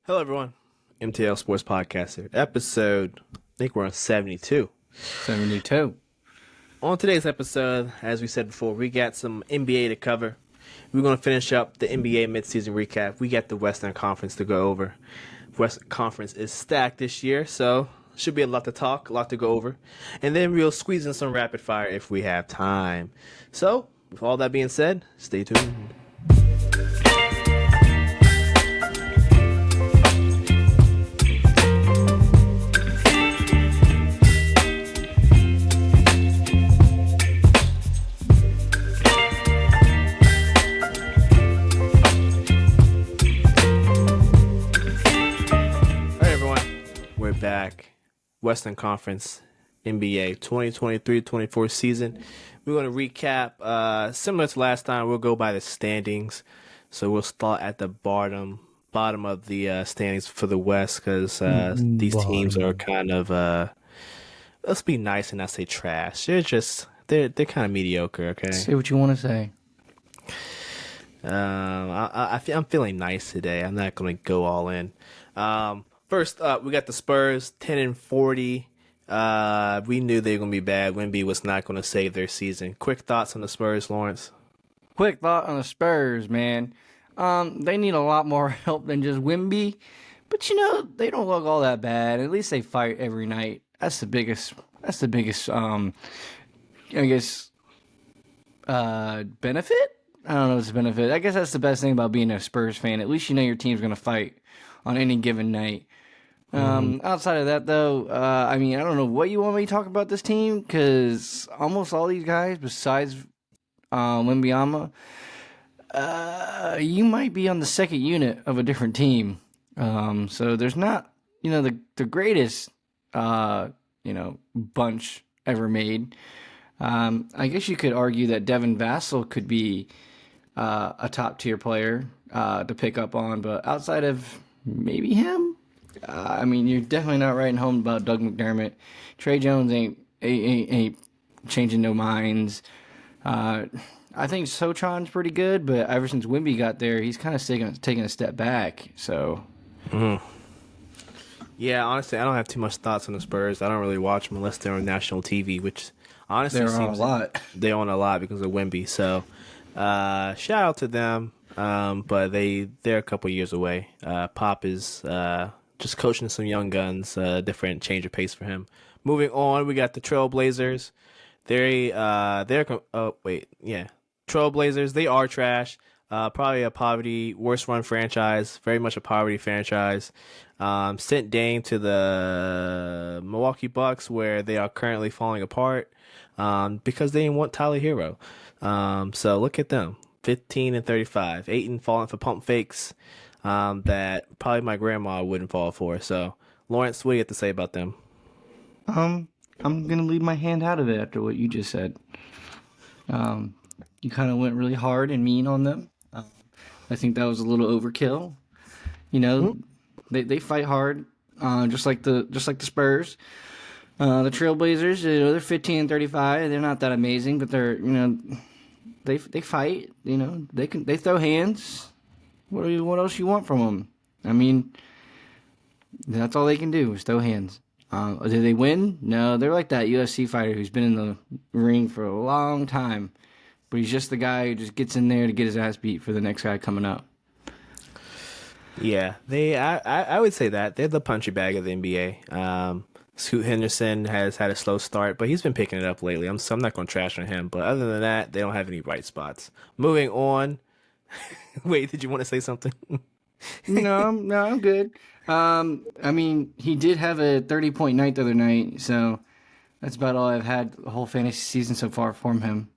Hello, everyone. MTL Sports Podcast here. Episode, I think we're on 72. 72. On today's episode, as we said before, we got some NBA to cover. We're going to finish up the NBA midseason recap. We got the Western Conference to go over. Western Conference is stacked this year, so should be a lot to talk, a lot to go over. And then we'll squeeze in some rapid fire if we have time. So, with all that being said, stay tuned. Back. Western Conference NBA 2023-24 season. We're going to recap similar to last time. We'll go by the standings. So we'll start at the bottom of the standings for the West because these teams are kind of let's be nice and not say trash. They're kind of mediocre, okay? Say what you want to say. I'm feeling nice today. I'm not going to go all in. First up, we got the Spurs, 10-40. We knew they were going to be bad. Wemby was not going to save their season. Quick thoughts on the Spurs, Lawrence? Quick thought on the Spurs, man. They need a lot more help than just Wemby. But, they don't look all that bad. At least they fight every night. That's the biggest, benefit? I don't know if it's a benefit. I guess that's the best thing about being a Spurs fan. At least you know your team's going to fight on any given night. Outside of that, though, I don't know what you want me to talk about this team, because almost all these guys, besides Wembyama, you might be on the second unit of a different team. So there's not, the greatest, bunch ever made. I guess you could argue that Devin Vassell could be a top-tier player to pick up on, but outside of maybe him, you're definitely not writing home about Doug McDermott. Trey Jones ain't changing no minds. I think Sochan's pretty good, but ever since Wemby got there, he's kind of taking a step back. So, yeah, honestly, I don't have too much thoughts on the Spurs. I don't really watch them unless they're on national TV, which honestly they're on a lot. They own a lot because of Wemby. So, shout out to them. But they're a couple years away. Pop is just coaching some young guns, different change of pace for him. Moving on, we got the Trailblazers. Trailblazers. They are trash. Probably a worst run franchise. Very much a poverty franchise. Sent Dame to the Milwaukee Bucks, where they are currently falling apart because they didn't want Tyler Hero. So look at them. 15-35. Ayton falling for pump fakes that probably my grandma wouldn't fall for. So, Lawrence, what do you have to say about them? I'm going to leave my hand out of it after what you just said. You kind of went really hard and mean on them. I think that was a little overkill. They fight hard, just like the Spurs. The Trailblazers, they're 15-35. They're not that amazing, but they're, They fight, they throw hands. What else you want from them? That's all they can do is throw hands. Did they win? No, they're like that UFC fighter who's been in the ring for a long time, but he's just the guy who just gets in there to get his ass beat for the next guy coming up. Yeah, I would say that they're the punching bag of the NBA. Scoot Henderson has had a slow start, but he's been picking it up lately. I'm not going to trash on him. But other than that, they don't have any bright spots. Moving on. Wait, did you want to say something? No, I'm good. He did have a 30-point night the other night, so that's about all I've had the whole fantasy season so far from him.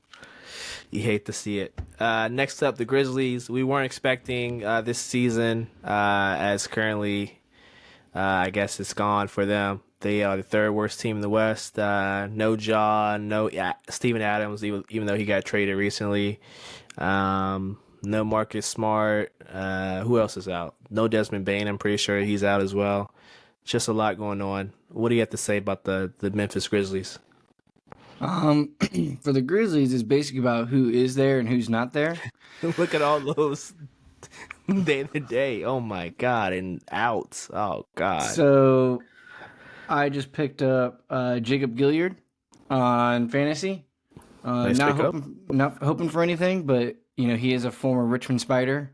You hate to see it. Next up, the Grizzlies. We weren't expecting this season, as currently, I guess it's gone for them. They are the third worst team in the West. No Ja, no Steven Adams, even though he got traded recently. No Marcus Smart. Who else is out? No Desmond Bane. I'm pretty sure he's out as well. Just a lot going on. What do you have to say about the Memphis Grizzlies? For the Grizzlies, it's basically about who is there and who's not there. Look at all those day to day. Oh my god, and outs. Oh god. So I just picked up Jacob Gilliard on fantasy. Nice pickup. Not hoping for anything, but he is a former Richmond Spider,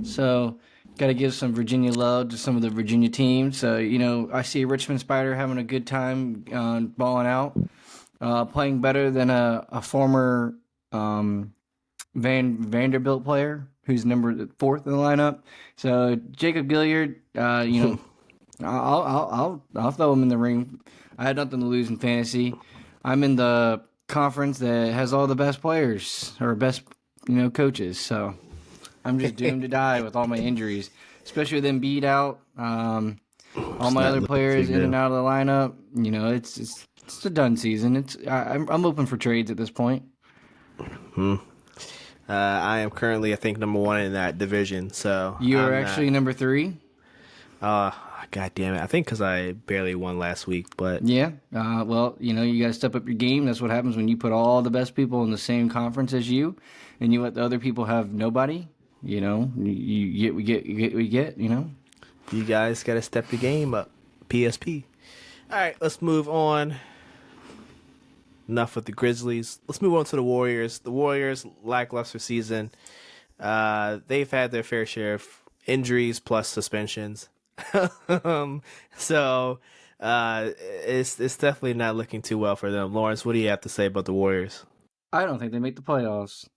so got to give some Virginia love to some of the Virginia teams. So I see Richmond Spider having a good time balling out, playing better than a former Vanderbilt player who's number 4th in the lineup. So Jacob Gilliard, I'll throw him in the ring. I had nothing to lose in fantasy. I'm in the conference that has all the best players or best coaches. So I'm just doomed to die with all my injuries, especially with Embiid out. All my other players in and out of the lineup. It's a done season. I'm open for trades at this point. I am currently, I think, number 1 in that division. So You're actually number 3. God damn it! I think because I barely won last week, but yeah. Well, you got to step up your game. That's what happens when you put all the best people in the same conference as you, and you let the other people have nobody. We get. You guys got to step the game up. PSP. All right, let's move on. Enough with the Grizzlies. Let's move on to the Warriors. The Warriors, lackluster season. They've had their fair share of injuries plus suspensions. So it's definitely not looking too well for them. Lawrence, what do you have to say about the Warriors? I don't think they make the playoffs.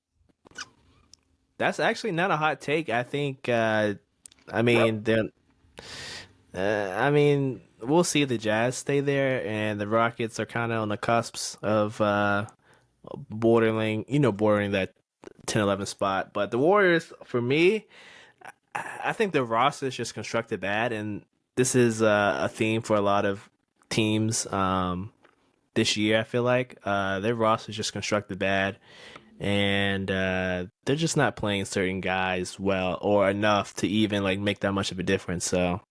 That's actually not a hot take. I think. I mean, we'll see the Jazz stay there, and the Rockets are kind of on the cusps of bordering that 10-11 spot. But the Warriors, for me, I think the roster is just constructed bad, and this is a theme for a lot of teams this year. I feel like their roster is just constructed bad, and they're just not playing certain guys well or enough to even make that much of a difference. So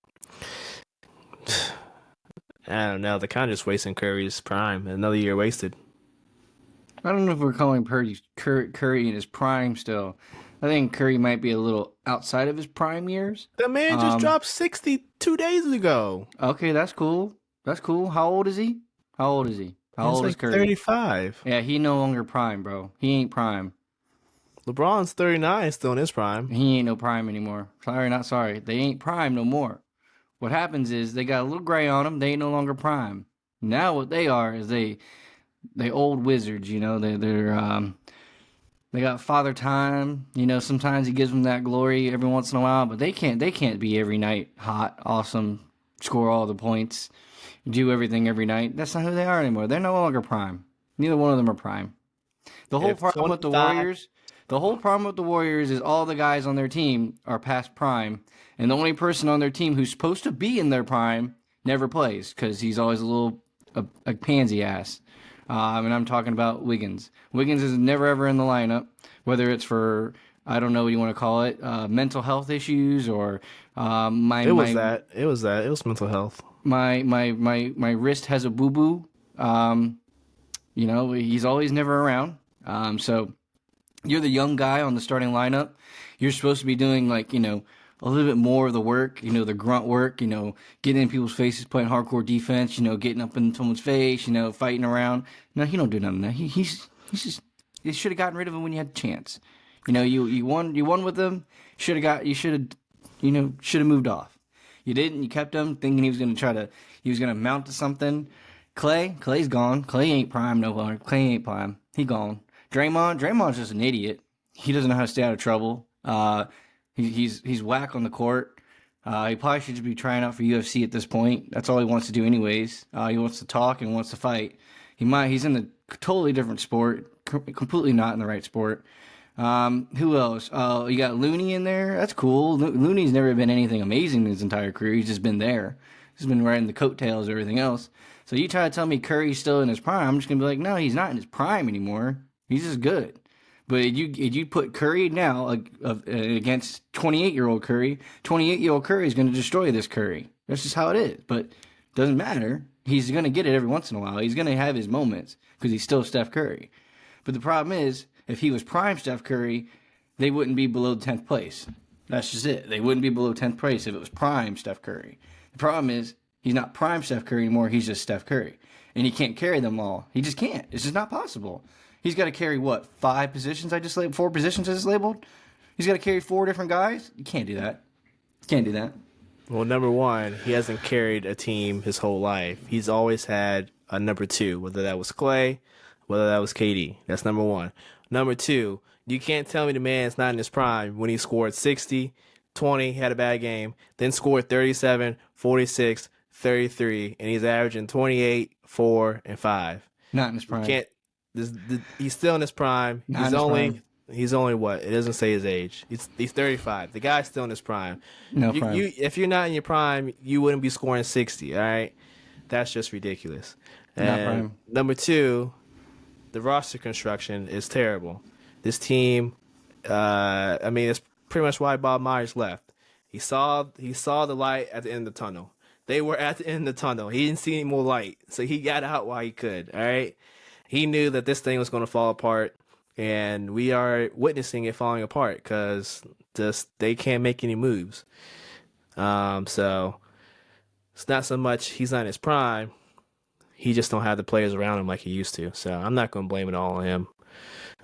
I don't know. They're kind of just wasting Curry's prime. Another year wasted. I don't know if we're calling Curry in his prime still. I think Curry might be a little outside of his prime years. The man just dropped 60 2 days ago. Okay, that's cool. How old is he? How old is Curry? 35. Yeah, he no longer prime, bro. He ain't prime. LeBron's 39, still in his prime. He ain't no prime anymore. Sorry, not sorry. They ain't prime no more. What happens is they got a little gray on them. They ain't no longer prime. Now what they are is they old wizards. They got father time. Sometimes he gives them that glory every once in a while, but they can't be every night hot, awesome, score all the points, do everything every night. That's not who they are anymore. They're no longer prime. Neither one of them are prime. The whole problem with the Warriors is all the guys on their team are past prime, and the only person on their team who's supposed to be in their prime never plays because he's always a pansy ass. And I'm talking about Wiggins. Wiggins is never ever in the lineup, whether it's for, I don't know what you want to call it, mental health issues or It was mental health. My wrist has a boo boo. He's always never around. So you're the young guy on the starting lineup. You're supposed to be doing a little bit more of the work, the grunt work, getting in people's faces, playing hardcore defense, getting up in someone's face, fighting around. No, he don't do none of that. You should have gotten rid of him when you had a chance. You won with him. Should have moved off. You didn't. You kept him thinking he was gonna mount to something. Clay's gone. Clay ain't prime no longer. Clay ain't prime. He gone. Draymond's just an idiot. He doesn't know how to stay out of trouble. He's whack on the court. He probably should just be trying out for UFC at this point. That's all he wants to do anyways. He wants to talk and wants to fight. He's in a totally different sport, completely not in the right sport. Who else? You got Looney in there. That's cool. Looney's never been anything amazing his entire career. He's just been there. He's been riding the coattails of everything else. So you try to tell me Curry's still in his prime, I'm just going to be like, no, he's not in his prime anymore. He's just good. But you put Curry now against 28-year-old Curry, 28-year-old Curry is going to destroy this Curry. That's just how it is. But it doesn't matter. He's going to get it every once in a while. He's going to have his moments because he's still Steph Curry. But the problem is, if he was prime Steph Curry, they wouldn't be below 10th place. That's just it. They wouldn't be below 10th place if it was prime Steph Curry. The problem is he's not prime Steph Curry anymore. He's just Steph Curry. And he can't carry them all. He just can't. It's just not possible. He's got to carry, what, 4 positions I just labeled? He's got to carry 4 different guys? You can't do that. Can't do that. Well, number one, he hasn't carried a team his whole life. He's always had a number 2, whether that was Clay, whether that was KD. That's number one. Number 2, you can't tell me the man's not in his prime when he scored 60, 20, had a bad game, then scored 37, 46, 33, and he's averaging 28, 4, and 5. Not in his prime. He's still in his prime. He's only what? It doesn't say his age. He's 35. The guy's still in his prime. No prime. If you're not in your prime, you wouldn't be scoring 60. All right, that's just ridiculous. And not prime. Number 2, the roster construction is terrible. This team, it's pretty much why Bob Myers left. He saw the light at the end of the tunnel. They were at the end of the tunnel. He didn't see any more light, so he got out while he could. All right, he knew that this thing was going to fall apart. And we are witnessing it falling apart because they can't make any moves. So it's not so much he's not in his prime. He just don't have the players around him like he used to. So I'm not going to blame it all on him.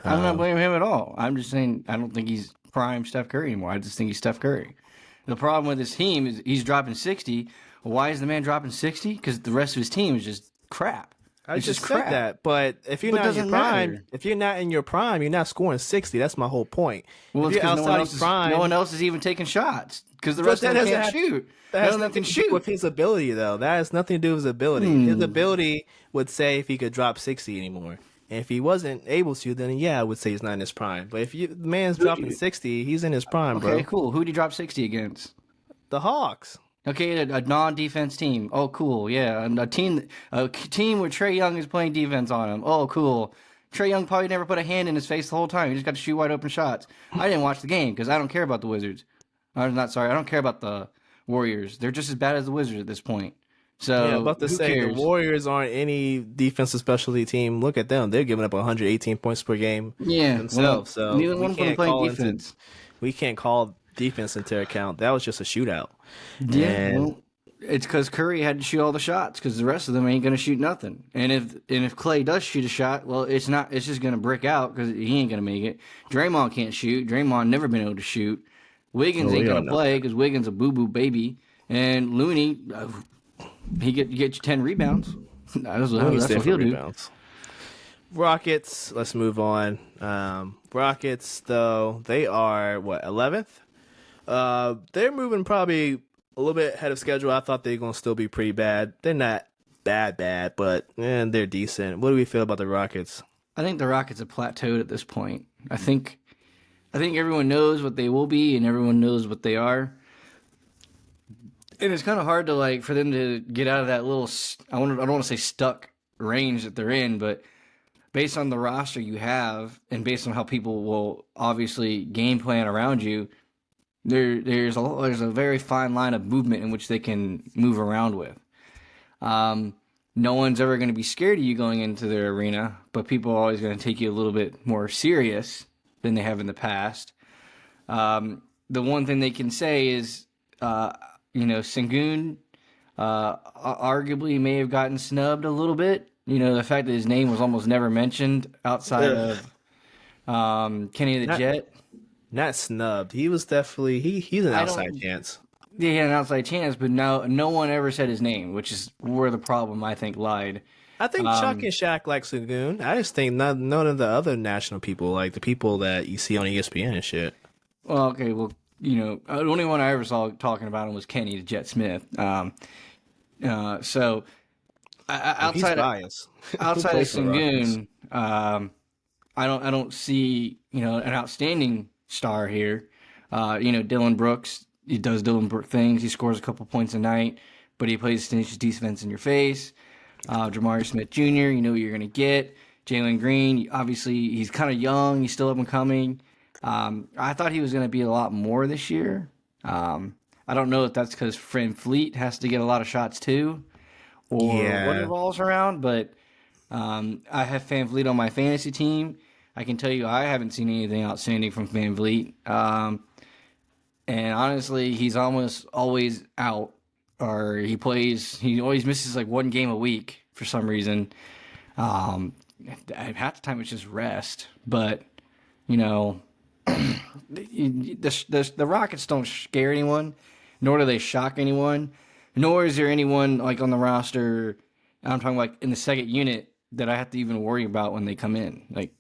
I'm not blaming him at all. I'm just saying I don't think he's prime Steph Curry anymore. I just think he's Steph Curry. The problem with his team is he's dropping 60. Why is the man dropping 60? Because the rest of his team is just crap. I just said that, but if you're not in your prime, you're not scoring 60. That's my whole point. Well, it's because no one else is even taking shots because the rest of them can't shoot. That has nothing to do with his ability, though. That has nothing to do with his ability. His ability would say if he could drop 60 anymore. And if he wasn't able to, then yeah, I would say he's not in his prime. But if the man's dropping 60, he's in his prime, bro. Okay, cool. Who did he drop 60 against? The Hawks. Okay, a non-defense team. Oh, cool. Yeah, a team where Trae Young is playing defense on him. Oh, cool. Trae Young probably never put a hand in his face the whole time. He just got to shoot wide open shots. I didn't watch the game because I don't care about the Wizards. I don't care about the Warriors. They're just as bad as the Wizards at this point. So yeah, about to say the Warriors aren't any defensive specialty team. Look at them; they're giving up 118 points per game themselves. Well, neither one of them playing defense. We can't call defense into account. That was just a shootout. Yeah, well, it's because Curry had to shoot all the shots because the rest of them ain't going to shoot nothing. And if Clay does shoot a shot, well, it's just going to brick out because he ain't going to make it. Draymond can't shoot. Draymond never been able to shoot. Wiggins ain't going to play because Wiggins a boo-boo baby. And Looney, he get you 10 rebounds. That's what he'll do. Rockets, let's move on. Rockets, though, they are, 11th? They're moving probably a little bit ahead of schedule. I thought they were going to still be pretty bad. They're not bad, but they're decent. What do we feel about the Rockets? I think the Rockets have plateaued at this point. I think everyone knows what they will be and everyone knows what they are. And it's kind of hard to for them to get out of that little I don't want to say stuck range that they're in, but based on the roster you have and based on how people will obviously game plan around you, there's a very fine line of movement in which they can move around with. No one's ever going to be scared of you going into their arena, but people are always going to take you a little bit more serious than they have in the past. The one thing they can say is, Sengun arguably may have gotten snubbed a little bit. The fact that his name was almost never mentioned outside of Kenny the Jet. Not snubbed. He was definitely he's an outside chance. Yeah, he had an outside chance, but no one ever said his name, which is where the problem I think lied. I think Chuck and Shaq like Sengun. I just think none of the other national people, like the people that you see on ESPN and shit. Well, okay, the only one I ever saw talking about him was Kenny the Jet Smith. So outside of Sengun, I don't see an outstanding star here. Dylan Brooks, he does Dylan Brooks things. He scores a couple points a night, but he plays tenacious defense in your face. Jamari Smith Jr., you know what you're going to get. Jalen Green, obviously, he's kind of young. He's still up and coming. I thought he was going to be a lot more this year. I don't know if that's because Fred Fleet has to get a lot of shots too, or what revolves around, but I have Van Vliet on my fantasy team. I can tell you I haven't seen anything outstanding from Van Vliet. And honestly, he's almost always out, or he always misses like one game a week for some reason. Um, Half the time it's just rest, but you know, the Rockets don't scare anyone, nor do they shock anyone, nor is there anyone like on the roster. I'm talking like in the second unit that I have to even worry about when they come in. Like,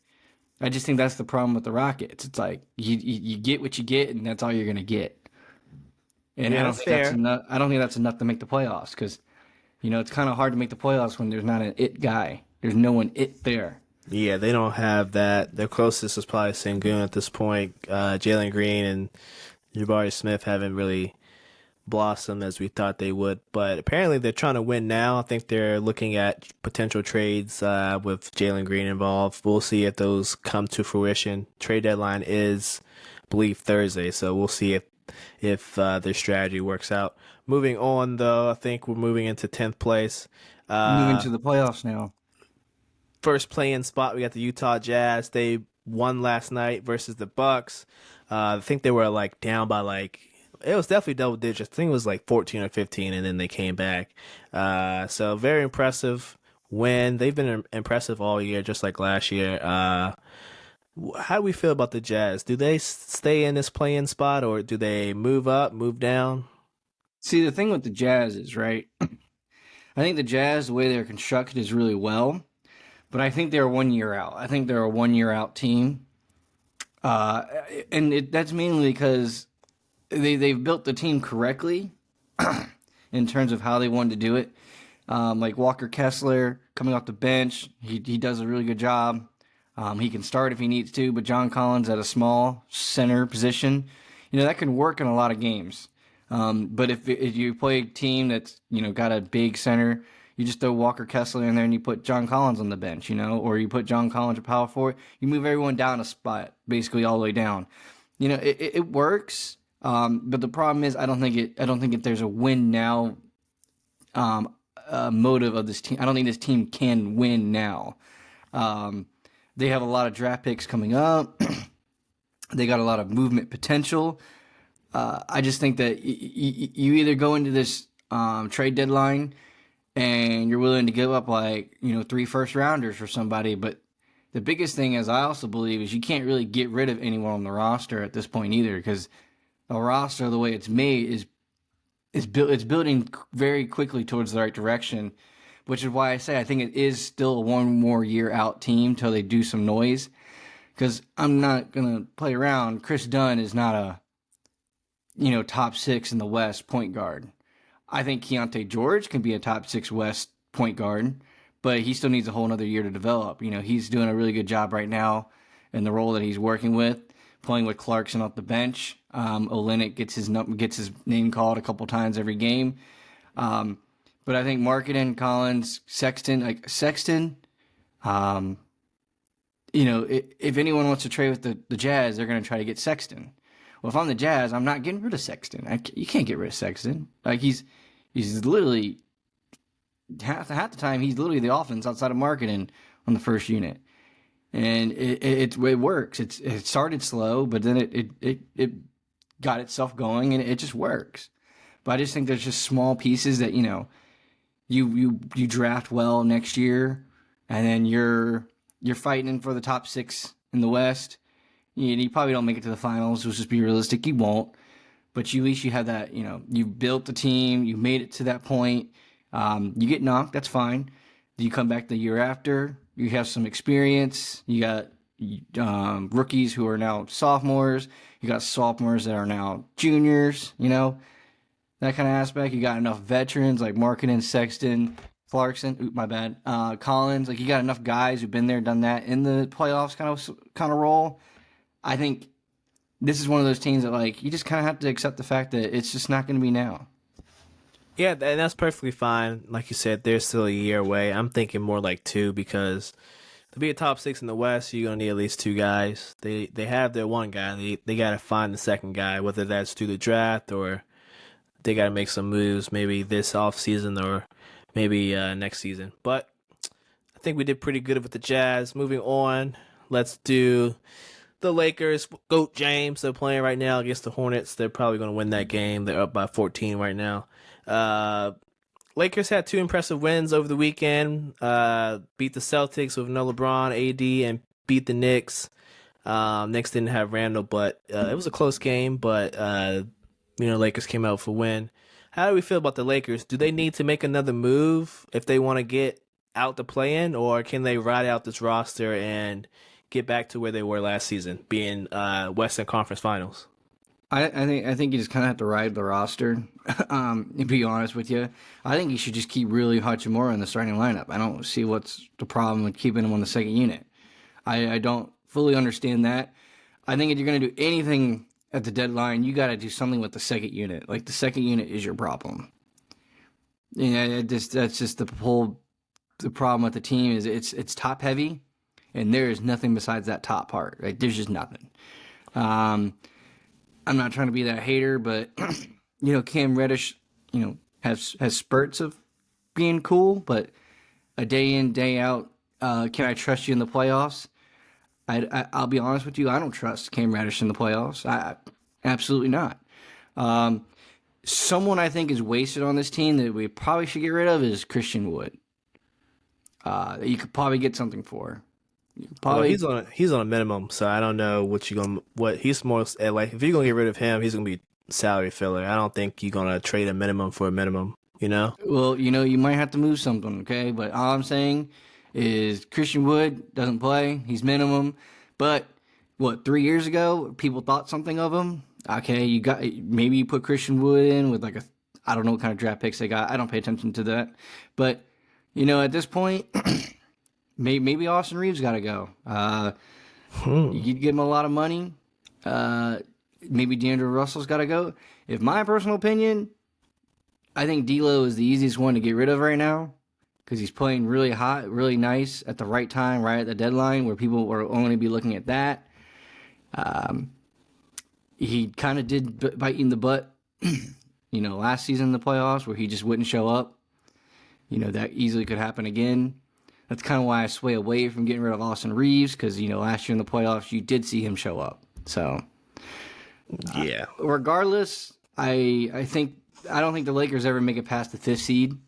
I just think that's the problem with the Rockets. It's like you get what you get, and that's all you're gonna get. And Yeah, I don't that's think that's fair. enough. I don't think that's enough to make the playoffs because it's kind of hard to make the playoffs when there's not an it guy. There's no one it there. Yeah, they don't have that. Their closest is probably Sengun at this point. Jalen Green and Jabari Smith haven't really blossomed as we thought they would, but apparently they're trying to win now. I think they're looking at potential trades with Jalen Green involved. We'll see if those come to fruition. Trade deadline is, I believe, Thursday, so we'll see if their strategy works out. Moving on, though, I think we're moving into 10th place. Moving Uh, to the playoffs now. First play-in spot, we got the Utah Jazz. They won last night versus the Bucks. I think they were like down by like it was definitely double digits. I think it was like 14 or 15, and then they came back. So very impressive win. They've been impressive all year, just like last year. How do we feel about the Jazz? Do they stay in this play-in spot, or do they move up, move down? See, the thing with the Jazz is, right, I think the Jazz, the way they're constructed, is really well, but I think they're 1 year out. I think they're a 1 year out team. That's mainly because they've built the team correctly in terms of how they wanted to do it. Like Walker Kessler coming off the bench, he does a really good job. He can start if he needs to, but John Collins at a small center position, that can work in a lot of games. But if you play a team that's got a big center, you just throw Walker Kessler in there and you put John Collins on the bench, or you put John Collins at power forward. You move everyone down a spot, basically all the way down. It works. But the problem is, I don't think there's a win now motive of this team. I don't think this team can win now. They have a lot of draft picks coming up. They got a lot of movement potential. I just think that you either go into this trade deadline and you're willing to give up 3 first rounders for somebody, but the biggest thing, as I also believe, is you can't really get rid of anyone on the roster at this point either, because a roster, the way it's made, it's building very quickly towards the right direction, which is why I say I think it is still a 1 more year out team till they do some noise. Because I'm not gonna play around. Chris Dunn is not a top 6 in the West point guard. I think Keontae George can be a top 6 West point guard, but he still needs a whole other year to develop. He's doing a really good job right now in the role that he's working with, playing with Clarkson off the bench. Olynyk gets his name called a couple times every game. But I think Markkanen, Collins, Sexton, if anyone wants to trade with the Jazz, they're going to try to get Sexton. Well, if I'm the Jazz, I'm not getting rid of Sexton. You can't get rid of Sexton. Like he's literally half the time he's literally the offense outside of Markkanen on the first unit. And it works. It started slow, but then it got itself going, and it just works. But I just think there's just small pieces that you draft well next year, and then you're fighting for the top 6 in the West. You probably don't make it to the finals. Let's just be realistic. You won't. But at least you have that. You built the team. You made it to that point. You get knocked. That's fine. You come back the year after. You have some experience. You got rookies who are now sophomores. You got sophomores that are now juniors. That kind of aspect. You got enough veterans like Markkanen, Sexton, Clarkson. My bad. Collins. Like you got enough guys who've been there, done that in the playoffs kind of role. I think this is one of those teams that you just kind of have to accept the fact that it's just not going to be now. Yeah, and that's perfectly fine. Like you said, they're still a year away. I'm thinking more like 2 because to be a top 6 in the West, you're gonna need at least 2 guys. They have their one guy. They gotta find the second guy, whether that's through the draft or they gotta make some moves, maybe this off season or maybe next season. But I think we did pretty good with the Jazz. Moving on, let's do the Lakers, GOAT James, they're playing right now against the Hornets. They're probably going to win that game. They're up by 14 right now. Lakers had two impressive wins over the weekend. Beat the Celtics with no LeBron, AD, and beat the Knicks. Knicks didn't have Randall, but it was a close game. But Lakers came out for a win. How do we feel about the Lakers? Do they need to make another move if they want to get out the play-in, or can they ride out this roster and get back to where they were last season, being Western Conference Finals? I think you just kind of have to ride the roster. To be honest with you, I think you should just keep really Hachimura in the starting lineup. I don't see what's the problem with keeping him on the second unit. I don't fully understand that. I think if you're going to do anything at the deadline, you got to do something with the second unit. Like, the second unit is your problem. That's just the problem with the team is it's top heavy, and there is nothing besides that top part. Right? There's just nothing. I'm not trying to be that hater, but Cam Reddish, has spurts of being cool, but a day in, day out, can I trust you in the playoffs? I'll be honest with you, I don't trust Cam Reddish in the playoffs. Absolutely not. Someone I think is wasted on this team that we probably should get rid of is Christian Wood. You could probably get something for. He's on a minimum, so I don't know what he's more like. If you're gonna get rid of him, he's gonna be salary filler. I don't think you're gonna trade a minimum for a minimum. Well, you might have to move something, okay? But all I'm saying is Christian Wood doesn't play. He's minimum. But 3 years ago, people thought something of him. Okay, maybe you put Christian Wood in with I don't know what kind of draft picks they got. I don't pay attention to that. But at this point, maybe Austin Reeves got to go. You give him a lot of money. Maybe DeAndre Russell's got to go. If my personal opinion, I think D'Lo is the easiest one to get rid of right now because he's playing really hot, really nice at the right time, right at the deadline where people are only be looking at that. He kind of did bite in the butt, last season in the playoffs where he just wouldn't show up. That easily could happen again. That's kind of why I sway away from getting rid of Austin Reeves because, last year in the playoffs, you did see him show up. So, yeah. Regardless, I don't think the Lakers ever make it past the 5th seed.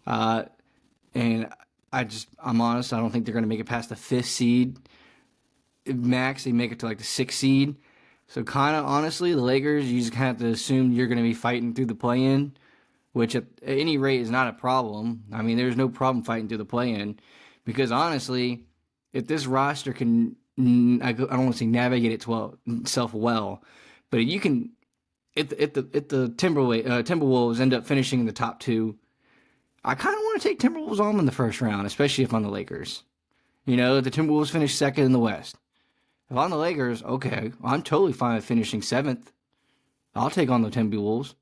And I'm honest, I don't think they're going to make it past the 5th seed. Max, they make it to the 6th seed. So kind of honestly, the Lakers, you just have to assume you're going to be fighting through the play-in, which at any rate is not a problem. I mean, there's no problem fighting through the play-in because honestly, if this roster can, I don't want to say navigate itself well, but if you can, if the Timberwolves end up finishing in the top 2, I kind of want to take Timberwolves on them in the first round, especially if I'm the Lakers. The Timberwolves finish second in the West. If I'm the Lakers, okay, I'm totally fine with finishing 7th. I'll take on the Timberwolves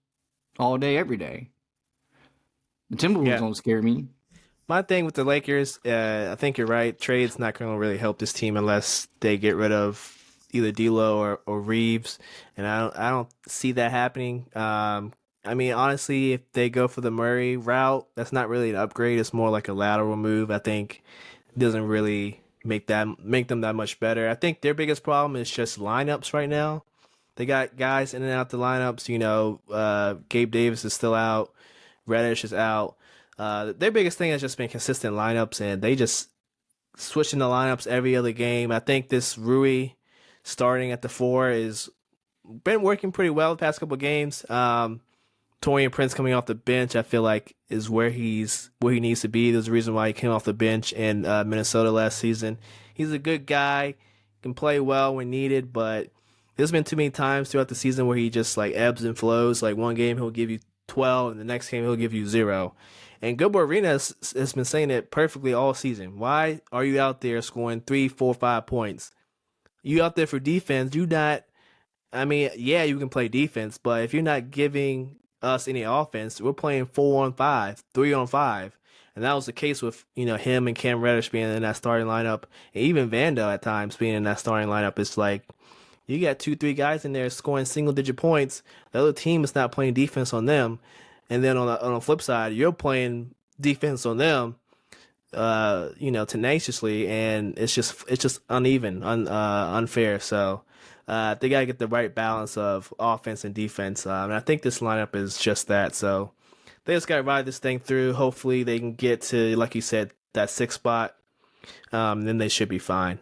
all day, every day. The Timberwolves don't scare me. My thing with the Lakers, I think you're right. Trade's not going to really help this team unless they get rid of either D'Lo or Reeves, and I don't see that happening. I mean, honestly, if they go for the Murray route, that's not really an upgrade. It's more like a lateral move. I think it doesn't really make them that much better. I think their biggest problem is just lineups right now. They got guys in and out the lineups. Gabe Davis is still out. Reddish is out. Their biggest thing has just been consistent lineups, and they just switching the lineups every other game. I think this Rui starting at the 4 is been working pretty well the past couple of games. Torian Prince coming off the bench, I feel like, is where he needs to be. There's a reason why he came off the bench in Minnesota last season. He's a good guy, can play well when needed, but there's been too many times throughout the season where he just ebbs and flows. Like one game he'll give you 12, and the next game he'll give you 0. And Gilbert Arenas has been saying it perfectly all season. Why are you out there scoring 3, 4, 5 points? You out there for defense. You not. I mean, yeah, you can play defense, but if you're not giving us any offense, we're playing 4-on-5, 3-on-5, and that was the case with him and Cam Reddish being in that starting lineup, and even Vando at times being in that starting lineup. It's like you got 2-3 guys in there scoring single-digit points. The other team is not playing defense on them, and then on the flip side, you're playing defense on them. tenaciously, and it's just uneven, unfair. So they got to get the right balance of offense and defense. And I think this lineup is just that. So they just got to ride this thing through. Hopefully, they can get to, like you said, that sixth spot. Then they should be fine.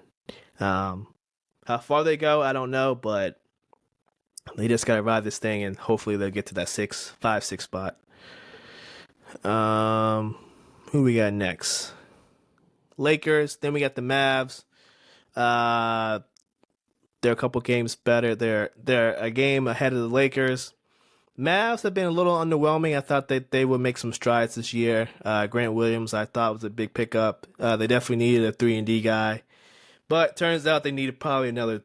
Um, how far they go, I don't know, but they just got to ride this thing, and hopefully they'll get to that 6 spot. Who we got next? Lakers. Then we got the Mavs. They're a couple games better. They're a game ahead of the Lakers. Mavs have been a little underwhelming. I thought that they would make some strides this year. Grant Williams, I thought, was a big pickup. They definitely needed a 3-and-D guy, but turns out they needed probably another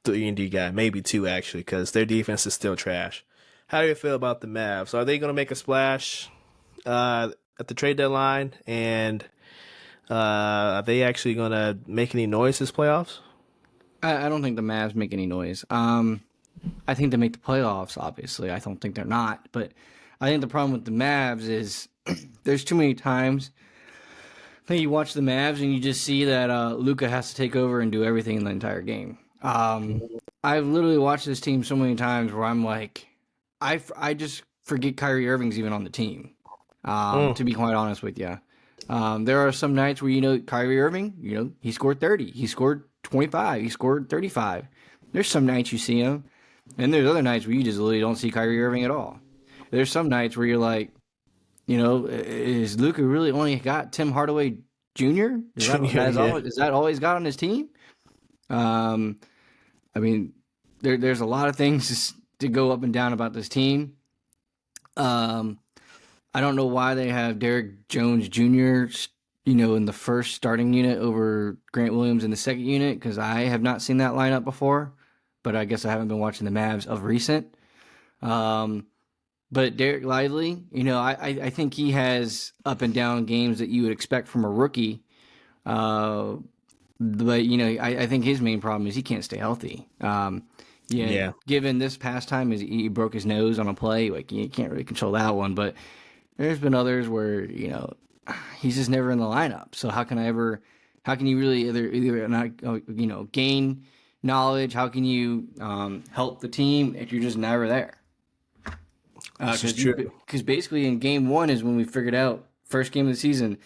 3-and-D guy, maybe 2 actually, because their defense is still trash. How do you feel about the Mavs? Are they going to make a splash at the trade deadline? And are they actually going to make any noise this playoffs? I don't think the Mavs make any noise. I think they make the playoffs, obviously. I don't think they're not. But I think the problem with the Mavs is there's too many times that you watch the Mavs and you just see that Luka has to take over and do everything in the entire game. I've literally watched this team so many times where I'm like, I just forget Kyrie Irving's even on the team, to be quite honest with you. There are some nights where, Kyrie Irving, he scored 30. He scored 25. He scored 35. There's some nights you see him. And there's other nights where you just literally don't see Kyrie Irving at all. There's some nights where you're like, is Luka really only got Tim Hardaway Jr.? Is that all he's got on his team? There's a lot of things to go up and down about this team. I don't know why they have Derrick Jones Jr., in the first starting unit over Grant Williams in the second unit, because I have not seen that lineup before. But I guess I haven't been watching the Mavs of recent. But Derek Lively, I think he has up and down games that you would expect from a rookie. But I think his main problem is he can't stay healthy. Given this past time, he broke his nose on a play, like you can't really control that one. But there's been others where he's just never in the lineup. So how can you really either not gain knowledge? How can you help the team if you're just never there? This is true. Because basically in game 1 is when we figured out, first game of the season,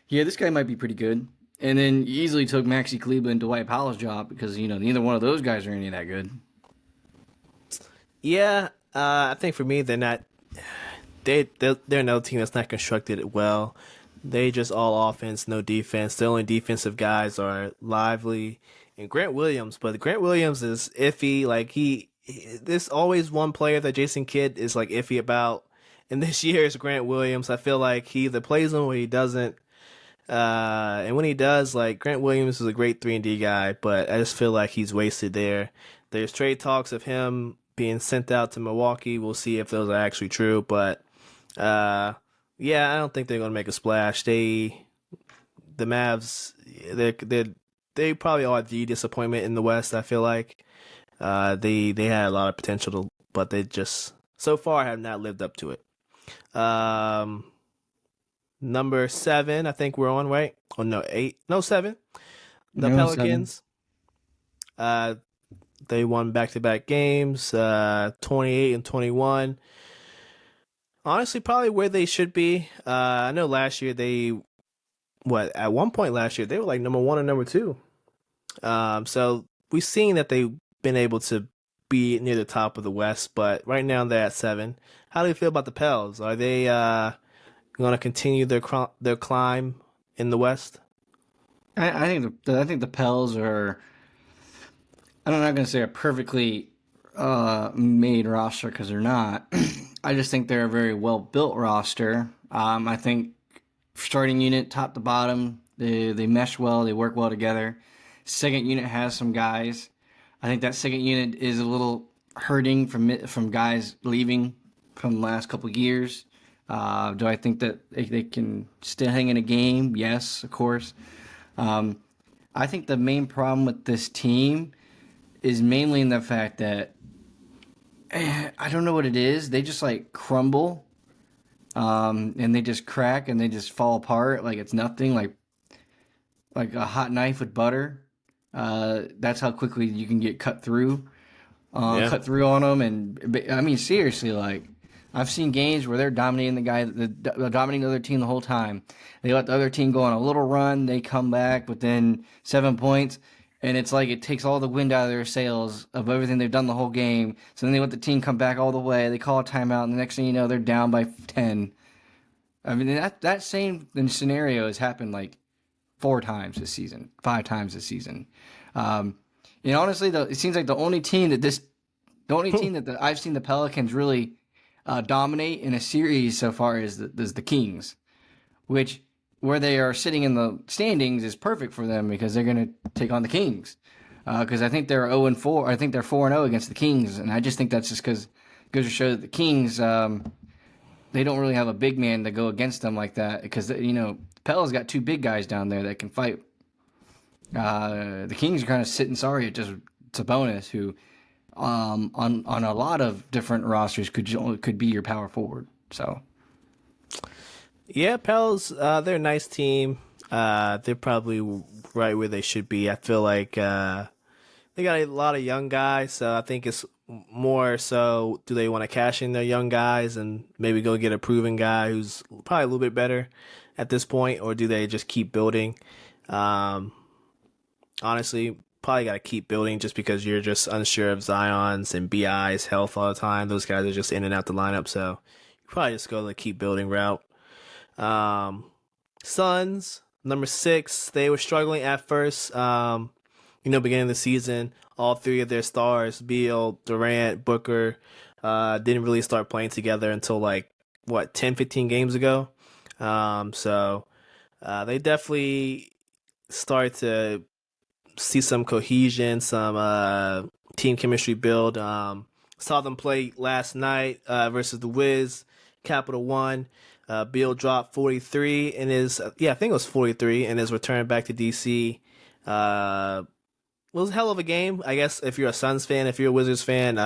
this guy might be pretty good. And then you easily took Maxi Kleber and Dwight Powell's job because, neither one of those guys are any that good. Yeah, I think for me, they're not. They're another team that's not constructed well. They just all offense, no defense. The only defensive guys are Lively and Grant Williams, but Grant Williams is iffy. Like there's always one player that Jason Kidd is like iffy about, and this year is Grant Williams. I feel like he either plays him or he doesn't. And when he does, like Grant Williams is a great 3-and-D guy, but I just feel like he's wasted there. There's trade talks of him being sent out to Milwaukee. We'll see if those are actually true, but I don't think they're gonna make a splash. The Mavs, they probably are the disappointment in the West. I feel like they had a lot of potential, but they just so far have not lived up to it. Number 7, I think we're on, right? Oh no, 8, no 7. The Pelicans. 7. They won back-to-back games, 28 and 21. Honestly, probably where they should be. I know last year at one point last year they were like number 1 or number 2. So we've seen that they've been able to be near the top of the West, but right now they're at 7. How do you feel about the Pels? Are they going to continue their climb in the West? I think the Pels are. I'm not going to say a perfectly made roster because they're not. I just think they're a very well built roster. I think starting unit, top to bottom, they mesh well, they work well together. Second unit has some guys. I think that second unit is a little hurting from guys leaving from the last couple of years. Do I think that they can still hang in a game? Yes, of course. I think the main problem with this team is mainly in the fact that I don't know what it is. They just like crumble, and they just crack and they just fall apart like it's nothing. Like like a hot knife with butter. That's how quickly you can get Yeah. cut through on them. And I mean, seriously, like I've seen games where they're dominating dominating the other team the whole time. They let the other team go on a little run. They come back within 7 points. And it's like it takes all the wind out of their sails of everything they've done the whole game. So then they let the team come back all the way. They call a timeout, and the next thing you know, they're down by 10. I mean, that same scenario has happened like 4 times this season, 5 times this season. Um, and honestly, though, it seems like the only team that I've seen the Pelicans really dominate in a series so far is the Kings, which where they are sitting in the standings is perfect for them because they're going to take on the Kings. Because I think they're 0-4. I think they're 4-0 against the Kings, and I just think that's just because goes to show that the Kings they don't really have a big man to go against them like that because Pel's got 2 big guys down there that can fight. The Kings are kind of sitting sorry at just Sabonis, who on a lot of different rosters could be your power forward. So Yeah, Pels, they're a nice team. They're probably right where they should be. I feel like they got a lot of young guys, so I think it's more so do they want to cash in their young guys and maybe go get a proven guy who's probably a little bit better at this point, or do they just keep building? Um, Honestly, probably got to keep building just because you're just unsure of Zion's and BI's health all the time. Those guys are just in and out the lineup, so you probably just go the keep building route. Um, Suns, number 6, they were struggling at first. Beginning of the season, all 3 of their stars, Beal, Durant, Booker, didn't really start playing together until like, 10, 15 games ago. So they definitely start to see some cohesion, some team chemistry build. Saw them play last night versus the Wiz, Capital One. Beal dropped 43 in his, I think it was 43 in his return back to DC. It was a hell of a game. I guess if you're a Suns fan, if you're a Wizards fan,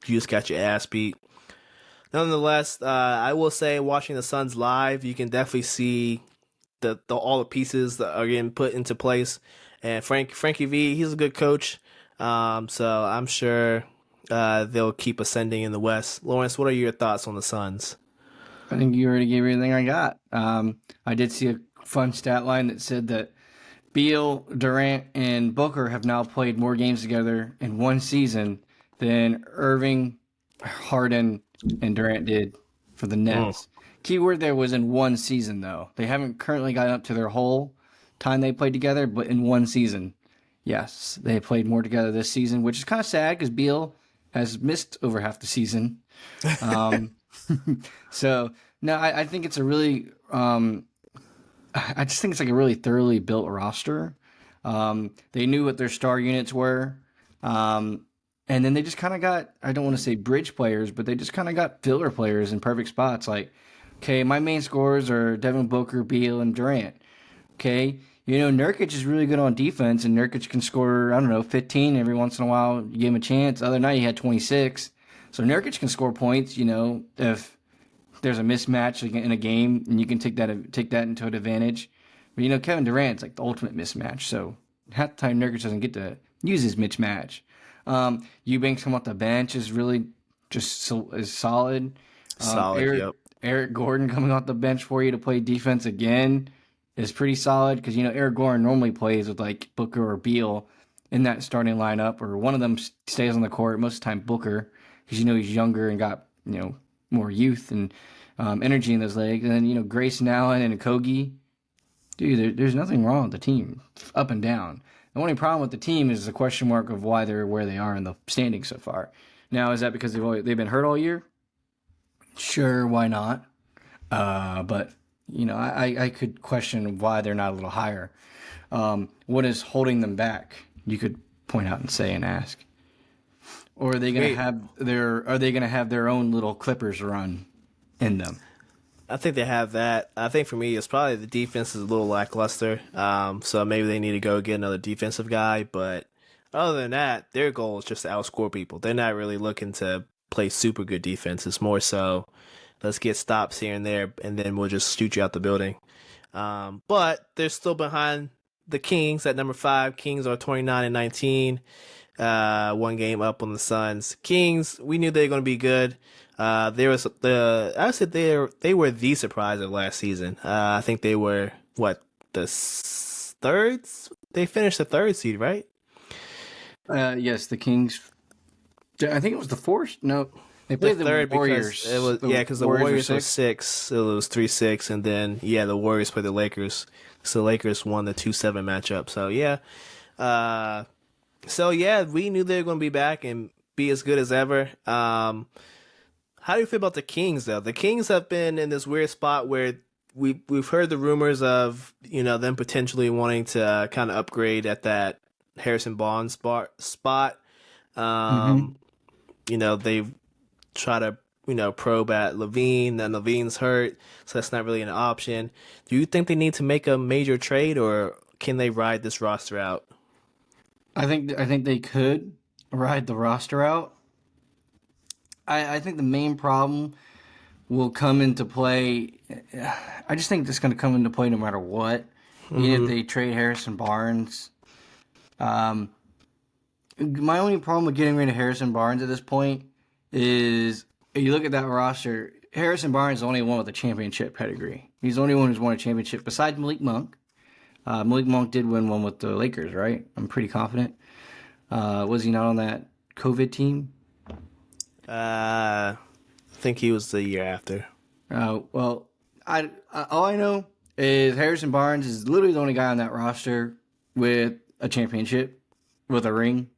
you just got your ass beat. Nonetheless, I will say watching the Suns live, you can definitely see the all the pieces that are getting put into place. And Frankie V, he's a good coach. So I'm sure they'll keep ascending in the West. Lawrence, what are your thoughts on the Suns? I think you already gave everything I got. I did see a fun stat line that said that Beal, Durant, and Booker have now played more games together in one season than Irving, Harden, and Durant did for the Nets. Key word there was in one season, though. They haven't currently gotten up to their whole time they played together, but in one season, yes, they played more together this season, which is kind of sad because Beal has missed over half the season. So, no, I think it's a really I just think it's like a really thoroughly built roster. They knew what their star units were. And then they just kind of got, I don't want to say bridge players, but they just kind of got filler players in perfect spots. Like, okay, my main scorers are Devin Booker, Beal, and Durant. Okay, Nurkic is really good on defense, and Nurkic can score, I don't know, 15 every once in a while. You give him a chance. The other night he had 26. So Nurkic can score points, if there's a mismatch in a game, and you can take that into an advantage. But Kevin Durant's like the ultimate mismatch. So half the time Nurkic doesn't get to use his mismatch. Eubanks come off the bench is really is solid. Solid, Eric Gordon coming off the bench for you to play defense again is pretty solid because Eric Gordon normally plays with like Booker or Beal in that starting lineup, or one of them stays on the court most of the time. Booker, because he's younger and got more youth and energy in those legs. And then Grayson Allen and Kogi. Dude, there's nothing wrong with the team, up and down. The only problem with the team is the question mark of why they're where they are in the standings so far. Now, is that because they've been hurt all year? Sure, why not? But I could question why they're not a little higher. What is holding them back? You could point out and say and ask. Or are they going to have their own little Clippers run in them? I think they have that. I think for me, it's probably the defense is a little lackluster. So maybe they need to go get another defensive guy. But other than that, their goal is just to outscore people. They're not really looking to play super good defense. It's more so let's get stops here and there, and then we'll just shoot you out the building. But they're still behind the Kings at number 5. Kings are 29-19. One game up on the Suns. Kings, we knew they were going to be good. I said they were the surprise of last season. I think they were the third. They finished the 3rd seed, right? Yes, the Kings. I think it was the 4th. No, they played the Warriors. Because the Warriors were 6. It was 3-6, and then the Warriors played the Lakers. So the Lakers won the 2-7 matchup. So we knew they were going to be back and be as good as ever. How do you feel about the Kings, though? The Kings have been in this weird spot where we've heard the rumors of them potentially wanting to kind of upgrade at that Harrison Barnes spot. They've tried to probe at Levine, then Levine's hurt, so that's not really an option. Do you think they need to make a major trade, or can they ride this roster out? I think they could ride the roster out. I think the main problem will come into play. I just think it's going to come into play no matter what. Even if they trade Harrison Barnes. My only problem with getting rid of Harrison Barnes at this point is if you look at that roster, Harrison Barnes is the only one with a championship pedigree. He's the only one who's won a championship besides Malik Monk. Malik Monk did win one with the Lakers, right? I'm pretty confident. Was he not on that COVID team? I think he was the year after. Well, all I know is Harrison Barnes is literally the only guy on that roster with a championship, with a ring.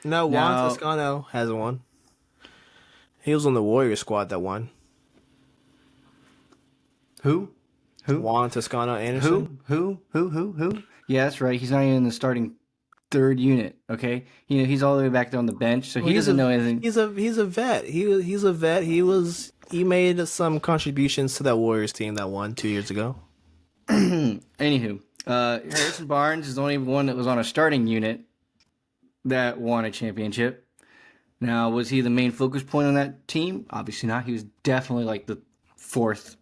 No, Juan Toscano has one. He was on the Warriors squad that won. Who? Juan Toscano Anderson. Who? Yeah, that's right. He's not even in the starting 3rd unit. Okay, he's all the way back there on the bench, so he doesn't know anything. He's a vet. He's a vet. He made some contributions to that Warriors team that won 2 years ago. Anywho, Harrison Barnes is the only one that was on a starting unit that won a championship. Now, was he the main focus point on that team? Obviously not. He was definitely like the 4th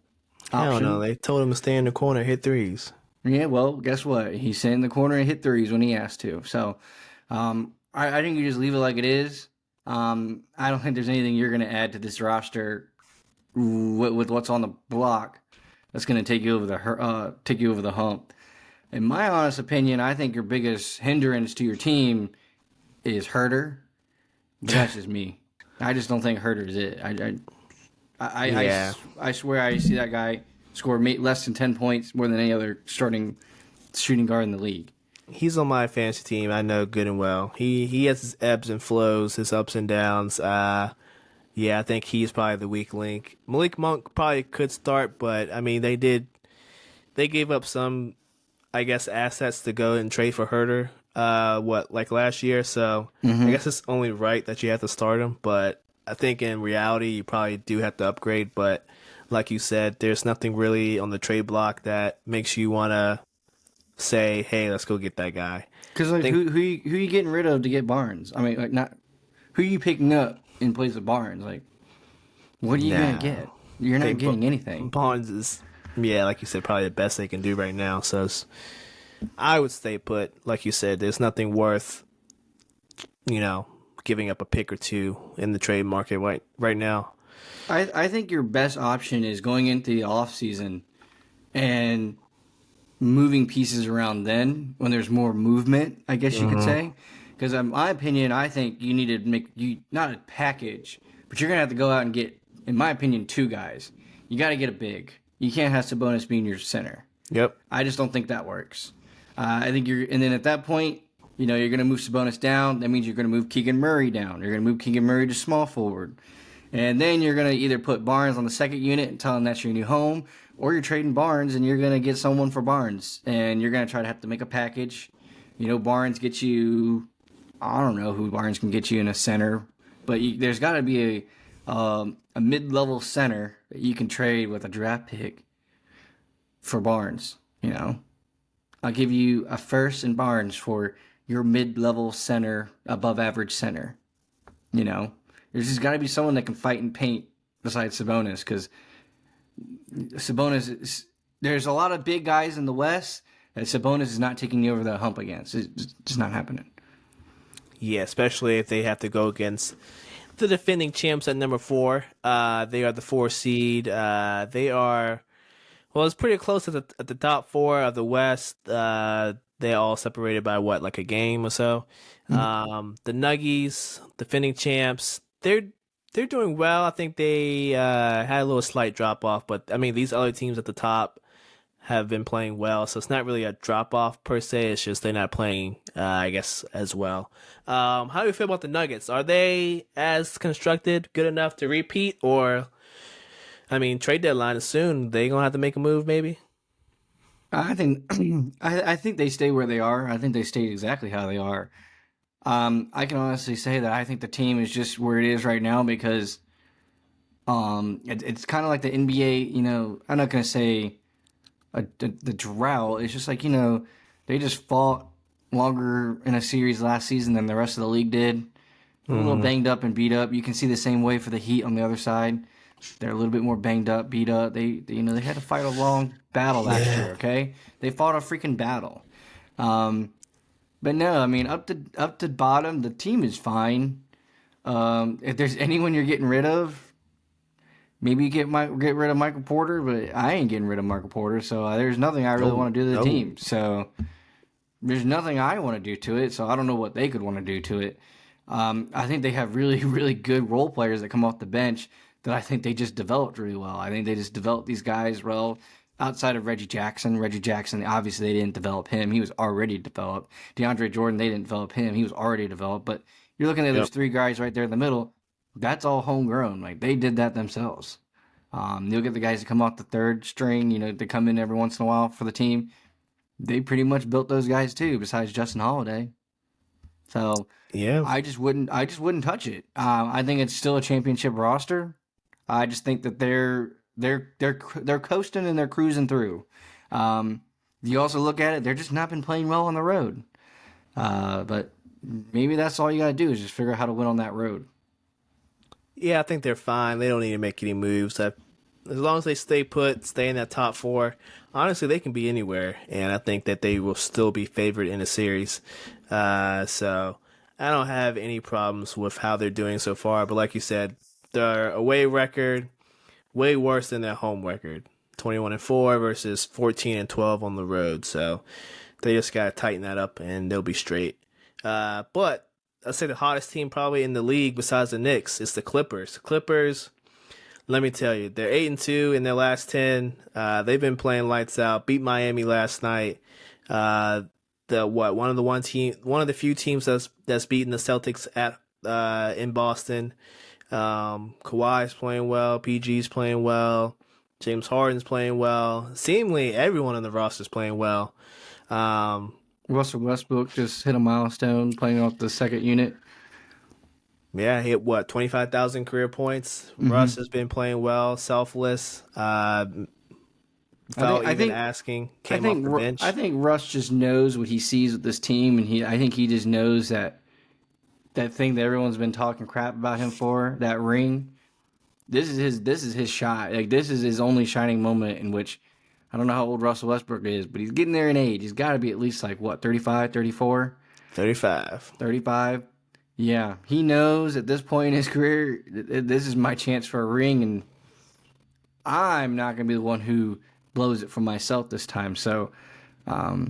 option. I don't know. They told him to stay in the corner, hit threes. Yeah, well, guess what? He sat in the corner and hit threes when he asked to. So, I think you just leave it like it is. I don't think there's anything you're going to add to this roster with what's on the block that's going to take you over the hump. In my honest opinion, I think your biggest hindrance to your team is Herter. That's just me. I just don't think Herter is it. I swear I see that guy score less than 10 points more than any other starting shooting guard in the league. He's on my fantasy team. I know good and well. He has his ebbs and flows, his ups and downs. I think he's probably the weak link. Malik Monk probably could start, but I mean they gave up some, I guess, assets to go and trade for Herter. Like last year? So I guess it's only right that you have to start him. But I think in reality, you probably do have to upgrade. But like you said, there's nothing really on the trade block that makes you want to say, "Hey, let's go get that guy." Because who you getting rid of to get Barnes? I mean, like not who you picking up in place of Barnes? Like, what are you gonna get? You're not getting anything. Barnes is, like you said, probably the best they can do right now. So I would stay put. Like you said, there's nothing worth, giving up a pick or two in the trade market right now. I think your best option is going into the offseason and moving pieces around then when there's more movement, I guess you could say. Because in my opinion, I think you need to make not a package, but you're going to have to go out and get, in my opinion, 2 guys. You got to get a big. You can't have Sabonis being your center. Yep. I just don't think that works. I think and then at that point, you're going to move Sabonis down. That means you're going to move Keegan Murray down. You're going to move Keegan Murray to small forward. And then you're going to either put Barnes on the 2nd unit and tell him that's your new home, or you're trading Barnes and you're going to get someone for Barnes. And you're going to try to have to make a package. Barnes gets you, I don't know who Barnes can get you in a center, but there's got to be a mid-level center that you can trade with a draft pick for Barnes, I'll give you a first and Barnes for your mid-level center, above-average center, There's just got to be someone that can fight and paint besides Sabonis, because Sabonis there's a lot of big guys in the West, Sabonis is not taking you over the hump again. It's just not happening. Yeah, especially if they have to go against the defending champs at number 4. They are the 4 seed. They are, well, it's pretty close at the top 4 of the West. They all separated by what, like a game or so. The Nuggies, defending champs, they're doing well. I think they had a little slight drop off, but I mean these other teams at the top have been playing well, so it's not really a drop off per se. It's just they're not playing, I guess, as well. How do you feel about the Nuggets? Are they as constructed, good enough to repeat, or I mean, trade deadline is soon. They gonna have to make a move, maybe. I think I think they stay where they are. I think they stay exactly how they are. I can honestly say that I think the team is just where it is right now because it's kind of like the NBA. You know, I'm not gonna say the drought. It's just like, you know, they just fought longer in a series last season than the rest of the league did. A little banged up and beat up. You can see the same way for the Heat on the other side. They're a little bit more banged up, beat up. They had to fight a long battle last year. Okay, they fought a freaking battle. But no, I mean up to bottom, the team is fine. If there's anyone you're getting rid of, maybe you get rid of Michael Porter, but I ain't getting rid of Michael Porter. So there's nothing I really want to do to the team. So there's nothing I want to do to it. So I don't know what they could want to do to it. I think they have really, really good role players that come off the bench that I think they just developed really well. I think they just developed these guys well outside of Reggie Jackson. Reggie Jackson, obviously, they didn't develop him. He was already developed. DeAndre Jordan, they didn't develop him. He was already developed. But you're looking at those 3 guys right there in the middle. That's all homegrown. Like, they did that themselves. You'll get the guys that come off the 3rd string, you know, they come in every once in a while for the team. They pretty much built those guys too, besides Justin Holiday. So yeah, I just wouldn't touch it. I think it's still a championship roster. I just think that they're coasting and they're cruising through. You also look at it; they're just not been playing well on the road. But maybe that's all you got to do is just figure out how to win on that road. Yeah, I think they're fine. They don't need to make any moves. As long as they stay put, stay in that top 4, honestly, they can be anywhere. And I think that they will still be favored in the series. So I don't have any problems with how they're doing so far. But like you said, their away record, way worse than their home record. 21-4 versus 14-12 on the road. So they just got to tighten that up and they'll be straight. But I'd say the hottest team probably in the league besides the Knicks is the Clippers. The Clippers, let me tell you, they're 8-2 in their last 10. They've been playing lights out. Beat Miami last night. One of the few teams that's beaten the Celtics in Boston. Kawhi's playing well. PG's playing well. James Harden's playing well. Seemingly everyone on the roster is playing well. Russell Westbrook just hit a milestone playing off the 2nd unit. Yeah, he hit 25,000 career points. Mm-hmm. Russ has been playing well, selfless. Asking, came off the bench. I think Russ just knows what he sees with this team, and I think he just knows that thing that everyone's been talking crap about him for, that ring. This is his shot. Like, this is his only shining moment in which. I don't know how old Russell Westbrook is, but he's getting there in age. He's got to be at least 35, 34? 35. 35. Yeah. He knows at this point in his career, this is my chance for a ring, and I'm not going to be the one who blows it for myself this time. So, outside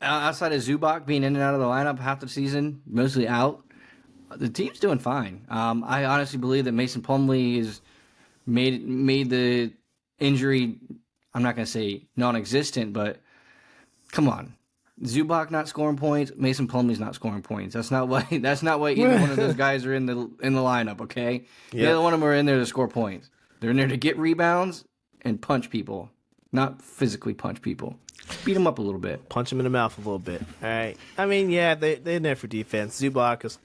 of Zubac being in and out of the lineup half the season, mostly out, the team's doing fine. I honestly believe that Mason Plumlee is made the injury, I'm not going to say non-existent, but come on. Zubac not scoring points, Mason Plumlee's not scoring points. That's not why either one of those guys are in the lineup, okay? Yep. Neither one of them are in there to score points. They're in there to get rebounds and punch people, not physically punch people. Beat them up a little bit. Punch them in the mouth a little bit. All right. I mean, yeah, they're in there for defense. Zubac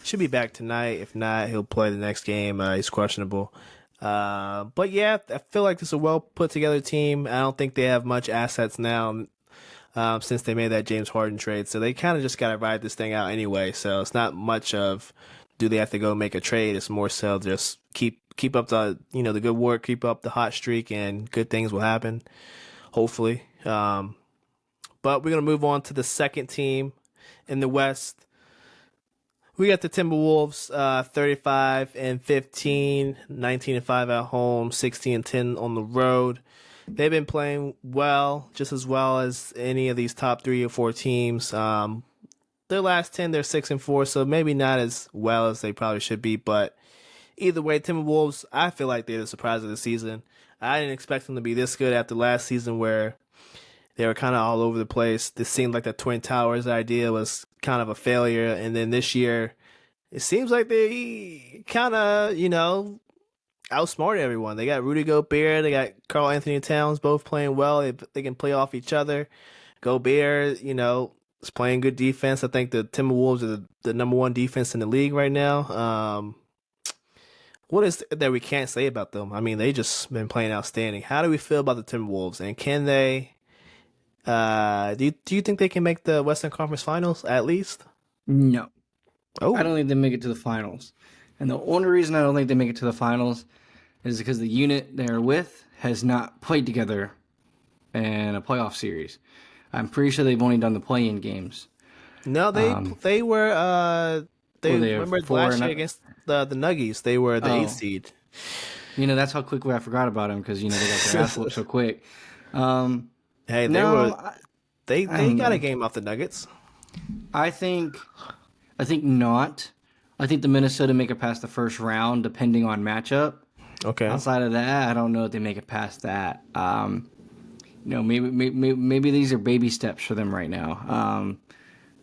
should be back tonight. If not, he'll play the next game. He's questionable. But yeah, I feel like this is a well put together team. I don't think they have much assets now since they made that James Harden trade. So they kind of just got to ride this thing out anyway. So it's not much of do they have to go make a trade. It's more so just keep up the the good work, keep up the hot streak, and good things will happen. hopefully. But we're going to move on to the second team in the West. We got the Timberwolves, 35-15, 19-5 at home, 16-10 on the road. They've been playing well, just as well as any of these top 3 or 4 teams. Their last 10, they're 6-4, so maybe not as well as they probably should be. But either way, Timberwolves, I feel like they're the surprise of the season. I didn't expect them to be this good after last season, where they were kind of all over the place. This seemed like the Twin Towers idea was kind of a failure. And then this year, it seems like they kind of, outsmarted everyone. They got Rudy Gobert. They got Karl Anthony Towns both playing well. They can play off each other. Gobert, is playing good defense. I think the Timberwolves are the number 1 defense in the league right now. What is that we can't say about them? I mean, they just been playing outstanding. How do we feel about the Timberwolves? And can they... do you think they can make the Western Conference Finals at least? No. Oh, I don't think they make it to the finals. And the only reason I don't think they make it to the finals is because the unit they're with has not played together in a playoff series. I'm pretty sure they've only done the play-in games. No, they were remember last year against the Nuggies. They were the 8th seed. That's how quickly I forgot about them, because they got their ass whooped so quick. Hey, they got a game off the Nuggets. I think not. I think the Minnesota make it past the first round, depending on matchup. Okay. Outside of that, I don't know if they make it past that. Maybe these are baby steps for them right now.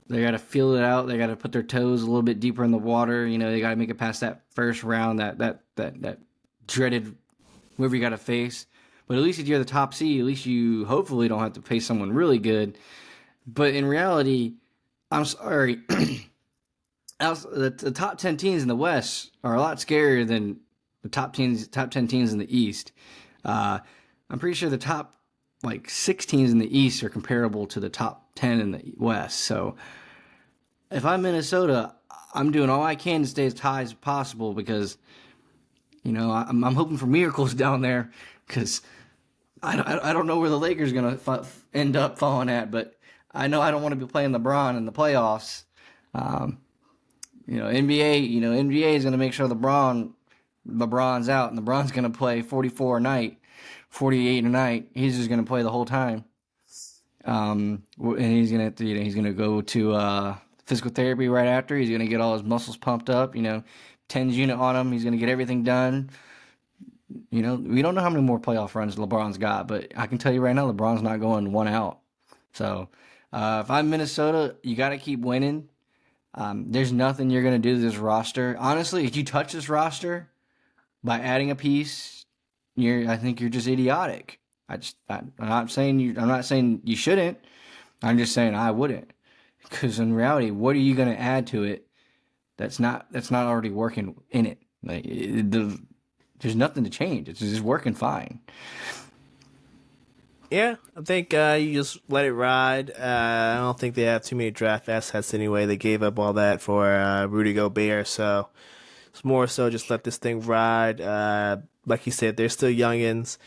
They got to feel it out. They got to put their toes a little bit deeper in the water. They got to make it past that first round, that dreaded whoever you got to face. But at least if you're the top seed, at least you hopefully don't have to face someone really good. But in reality, I'm sorry, the top 10 teams in the West are a lot scarier than the top 10 teams in the East. I'm pretty sure the top 6 teams in the East are comparable to the top 10 in the West. So if I'm Minnesota, I'm doing all I can to stay as high as possible, because I'm hoping for miracles down there, because I don't know where the Lakers are going to end up falling at, but I know I don't want to be playing LeBron in the playoffs. NBA is going to make sure LeBron's out, and LeBron's going to play 44 a night, 48 a night. He's just going to play the whole time. And he's going to he's going to go to physical therapy right after. He's going to get all his muscles pumped up. 10's unit on him. He's going to get everything done. We don't know how many more playoff runs LeBron's got, but I can tell you right now, LeBron's not going 1 out. So if I'm Minnesota, you got to keep winning. There's nothing you're going to do to this roster. Honestly, if you touch this roster by adding a piece, I think you're just idiotic. I'm not saying you shouldn't. I'm just saying I wouldn't. Because in reality, what are you going to add to it that's not already working in it? There's nothing to change. It's just working fine. Yeah, I think you just let it ride. I don't think they have too many draft assets anyway. They gave up all that for Rudy Gobert, so it's more so just let this thing ride. Like you said, they're still youngins.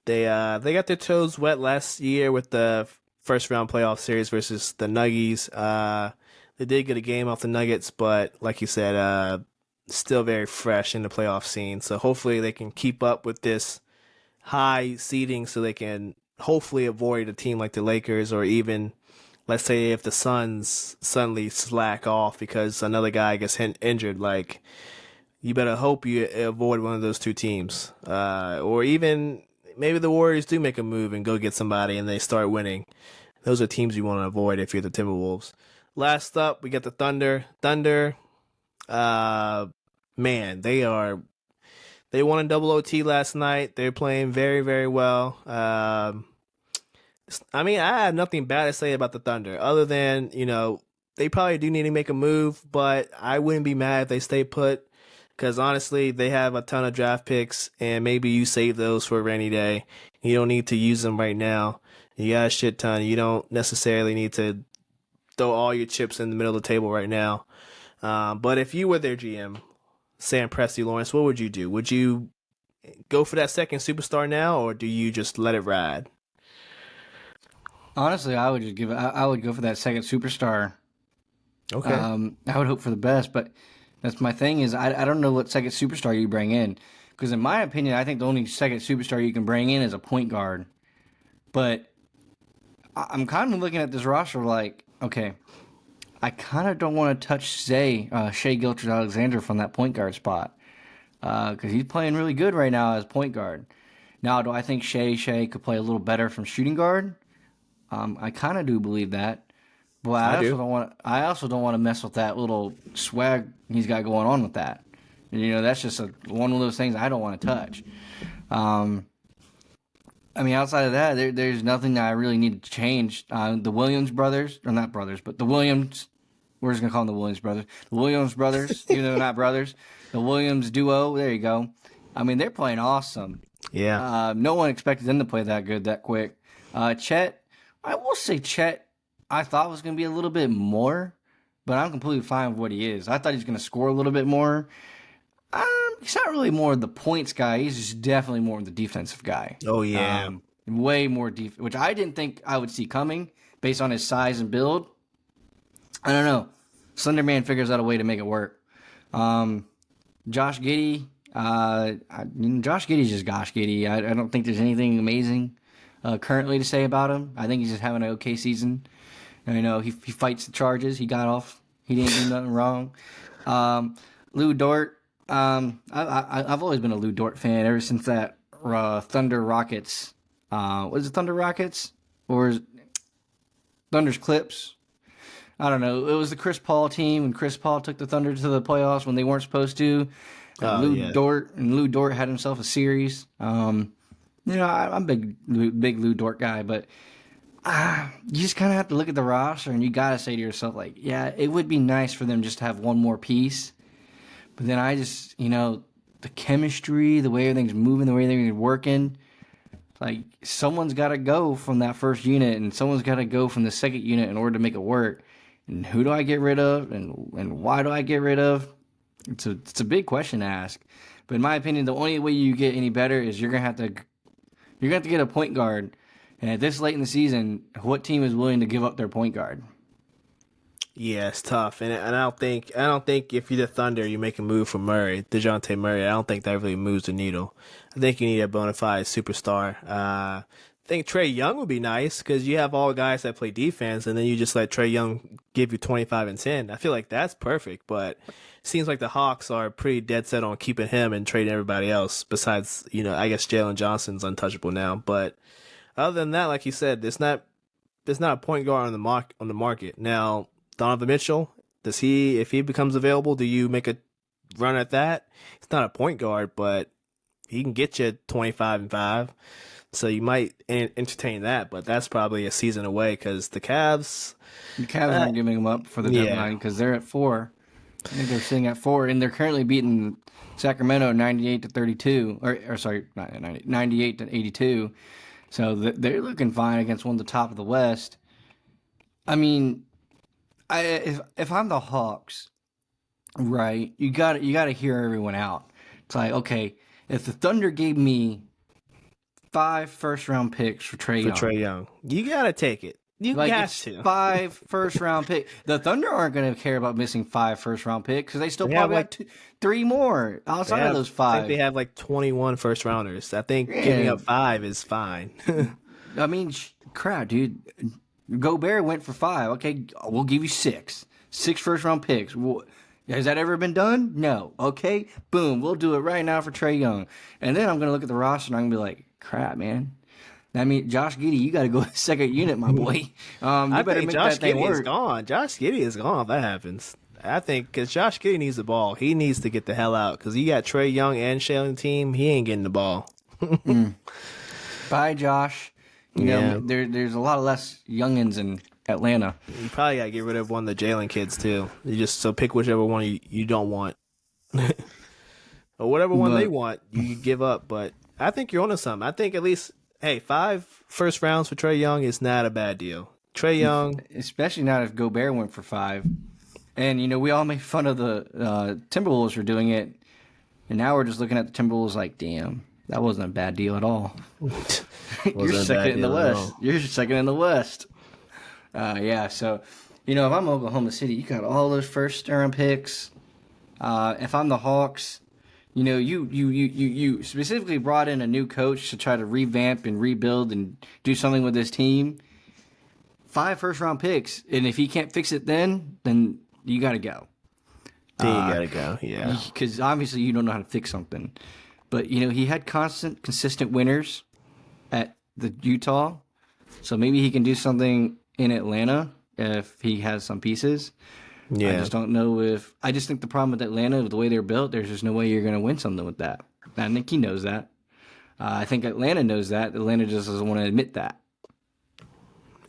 They got their toes wet last year with the first round playoff series versus the Nuggies. They did get a game off the Nuggets, but like you said, still very fresh in the playoff scene. So hopefully they can keep up with this high seeding, so they can hopefully avoid a team like the Lakers, or even, let's say, if the Suns suddenly slack off because another guy gets injured, you better hope you avoid one of those 2 teams. Or even maybe the Warriors do make a move and go get somebody and they start winning. Those are teams you want to avoid if you're the Timberwolves. Last up, we got the Thunder. Man, they won in double OT last night. They're playing very, very well. I have nothing bad to say about the Thunder, other than, they probably do need to make a move, but I wouldn't be mad if they stay put, because honestly, they have a ton of draft picks, and maybe you save those for a rainy day. You don't need to use them right now. You got a shit ton. You don't necessarily need to throw all your chips in the middle of the table right now. But if you were their GM, Sam Presti Lawrence, what would you do? Would you go for that second superstar now, or do you just let it ride? Honestly, I would just give it. I would go for that second superstar. Okay. I would hope for the best, but that's my thing is I don't know what second superstar you bring in because in my opinion, I think the only second superstar you can bring in is a point guard. But I'm kind of looking at this roster like, okay, I kind of don't want to touch Shea Gilgeous-Alexander from that point guard spot because he's playing really good right now as point guard. Now, do I think Shea could play a little better from shooting guard? I kind of do believe that. But I I also do. don't want. I also don't want to mess with that little swag he's got going on with that. That's just one of those things I don't want to touch. Um, I mean, outside of that, there's nothing that I really need to change. The Williams brothers, or not brothers, but the Williams. We're just gonna call them the Williams brothers. The Williams brothers, even though they're not brothers. The Williams duo. There you go. I mean, they're playing awesome. Yeah. No one expected them to play that good that quick. Chet, I will say Chet. I thought was going to be a little bit more, but I'm completely fine with what he is. I thought he was going to score a little bit more. He's not really more the points guy. He's just definitely more the defensive guy. Oh yeah. Way more deep, which I didn't think I would see coming based on his size and build. I don't know. Slender Man figures out a way to make it work. Josh Giddey. Josh Giddey's just Josh Giddey. I don't think there's anything amazing currently to say about him. I think he's just having an okay season. He fights the charges. He got off. He didn't do nothing wrong. Lou Dort. I've always been a Lou Dort fan ever since that Thunder Rockets. Was it Thunder Rockets or is Thunder's Clips? I don't know. It was the Chris Paul team, and Chris Paul took the Thunder to the playoffs when they weren't supposed to. Lou Dort had himself a series. I'm a big Lou Dort guy, but you just kind of have to look at the roster and you got to say to yourself, like, yeah, it would be nice for them just to have one more piece. But then I just, the chemistry, the way everything's moving, the way everything's working, like someone's got to go from that first unit and someone's got to go from the second unit in order to make it work. And who do I get rid of and why do I get rid of? It's a big question to ask. But in my opinion, the only way you get any better is you're gonna have to get a point guard. And at this late in the season, what team is willing to give up their point guard? Yeah, it's tough, and I don't think if you're the Thunder, you make a move for DeJounte Murray. I don't think that really moves the needle. I think you need a bona fide superstar. I think Trae Young would be nice because you have all guys that play defense, and then you just let Trae Young give you 25 and 10. I feel like that's perfect, but it seems like the Hawks are pretty dead set on keeping him and trading everybody else. Besides, I guess Jalen Johnson's untouchable now, but other than that, like you said, there's not a point guard on the market now. Donovan Mitchell, if he becomes available, do you make a run at that? He's not a point guard, but he can get you 25 and 5. So you might entertain that, but that's probably a season away because the Cavs aren't giving him up for the deadline because they're at 4. I think they're sitting at 4, and they're currently beating Sacramento 98-32, or sorry, not 98-82. So they're looking fine against one of the top of the West. I mean, if I'm the Hawks, right, you got to hear everyone out. It's like, okay, if the Thunder gave me 5 first-round picks for Trae Young, you got to take it. You got to. 5 first-round picks. The Thunder aren't going to care about missing 5 first-round picks because they still probably have 3 more outside of those 5. I think they have 21 first-rounders. I think giving up 5 is fine. I mean, crap, dude. Gobert went for 5. Okay, we'll give you 6. 6 first-round picks. Has that ever been done? No. Okay, boom. We'll do it right now for Trae Young. And then I'm going to look at the roster and I'm going to be like, crap, man. I mean, Josh Giddey, you got to go second unit, my boy. You better make Josh that thing Giddey work. is gone. Josh Giddey is gone if that happens. I think because Josh Giddey needs the ball. He needs to get the hell out because you got Trae Young and Shea on the team. He ain't getting the ball. Bye, Josh. You know, there's a lot of less youngins in Atlanta. You probably got to get rid of one of the Jalen kids, too. So pick whichever one you don't want. Or whatever one they want, you give up. But I think you're onto something. I think at least, 5 first rounds for Trae Young is not a bad deal. Trae Young. Especially not if Gobert went for 5. And, we all make fun of the Timberwolves for doing it. And now we're just looking at the Timberwolves like, damn. That wasn't a bad deal at all. You're Wasn't a second bad in the deal at West. all. You're second in the West. Yeah, so, if I'm Oklahoma City, you got all those first round picks. If I'm the Hawks, you specifically brought in a new coach to try to revamp and rebuild and do something with this team. 5 first round picks, and if he can't fix it then you got to go. Then you gotta go. Yeah. Because obviously you don't know how to fix something. But, he had consistent winners at the Utah. So maybe he can do something in Atlanta if he has some pieces. Yeah. I just don't know I just think the problem with Atlanta, with the way they're built, there's just no way you're going to win something with that. I think he knows that. I think Atlanta knows that. Atlanta just doesn't want to admit that.